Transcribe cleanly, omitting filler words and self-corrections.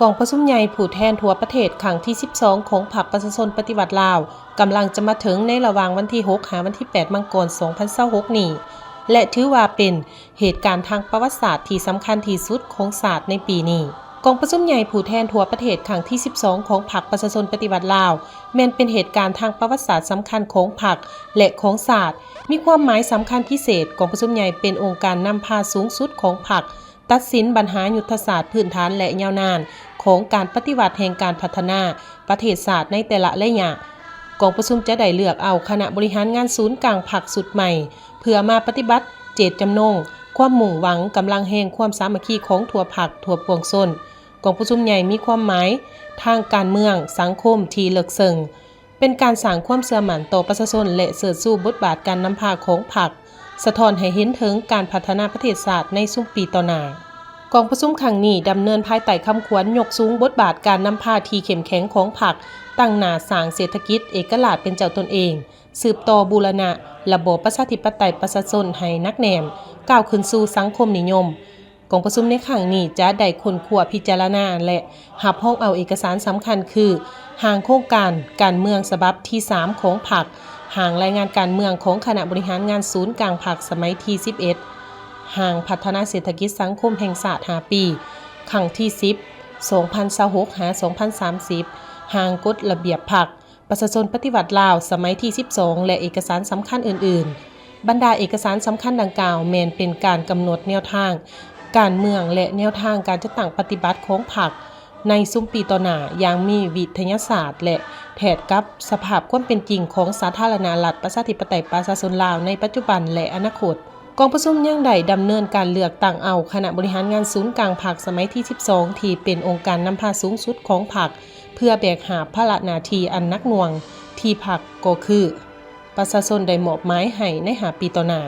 กองประชุมใหญ่ผู้แทนทั่วประเทศครั้งที่ 12 ของพรรคประชาชนปฏิวัติลาวกำลังจะมาถึงในระหว่างวันที่ 6 หาวันที่ 8 มังกร 2026 นี้และถือว่าเป็นเหตุการณ์ทางประวัติศาสตร์ที่สำคัญที่สุดของศาสตร์ในปีนี้กองประชุมใหญ่ผู้แทนทั่วประเทศครั้งที่ 12 ของพรรคประชาชนปฏิวัติลาวแม้นเป็นเหตุการณ์ทางประวัติศาสตร์สำคัญของพรรคและของศาสตร์มีความหมายสำคัญพิเศษกองประชุมใหญ่เป็นองค์การนำพาสูงสุดของพรรคตัดสินปัญหายุทธศาสตร์พื้นฐานและยาวนานของการปฏิวัติแห่งการพัฒนาประเทศศาสตร์ในแต่ละระยะกองประชุมจะได้เลือกเอาคณะบริหารงานศูนย์กลางพรรคสุดใหม่เพื่อมาปฏิบัติเจตจำนงความมุ่งหวังกำลังแห่งความสามัคคีของทั่วพรรคทั่วปวงชนกองประชุมใหญ่มีความหมายทางการเมืองสังคมที่ลึกซึ้งเป็นการสร้างความเชื่อมั่นต่อประชาชนและเสริมสู่บทบาทการนำพาของพรรคสะท้อนให้เห็นถึงการพัฒนาประเทศชาติในซุมปีต่อหน้ากองประชุมครั้งนี้ดำเนินภายใต้คำขวัญยกสูงบทบาทการนำพาที่เข้มแข็งของพรรคตั้งหน้าสร้างเศรษฐกิจเอกราชเป็นเจ้าตนเองสืบต่อบูรณะระบอบประชาธิปไตยประชาชนให้นักแน่นก้าวขึ้นสู่สังคมนิยมกองประชุมในครั้งนี้จะได้ค้นคว้าพิจารณาและรับรองเอาเอกสารสำคัญคือหางโครงการเมืองฉบับที่ 3 ของพรรคหางรายงานการเมืองของคณะบริหารงานศูนย์กลางพรรคสมัยที่ 11หางพัฒนาเศรษฐกิจสังคมแห่งชาติ5 ปีครั้งที่ 10 2026 หา 2030หางกฎระเบียบพรรคประชาชนปฏิวัติลาวสมัยที่ 12และเอกสารสำคัญอื่นๆบรรดาเอกสารสำคัญดังกล่าวแม้นเป็นการกำหนดแนวทางการเมืองและแนวทางการจัดตั้งปฏิบัติของพรรคในซุมปีต่อหน้าอย่างมีวิทยาศาสตร์และแทนกับสภาพความเป็นจริงของสาธารณรัฐประชาธิปไตยประชาชนลาวในปัจจุบันและอนาคตกองประชุมยังได้ดำเนินการเลือกตั้งเอาคณะบริหารงานศูนย์กลางพรรคสมัยที่ 12ที่เป็นองค์การนำพาสูงสุดของพรรคเพื่อแบกหาภาระหน้าที่อันหนักหน่วงที่พรรคก็คือประชาชนได้มอบหมายให้ใน5 ปีต่อหน้า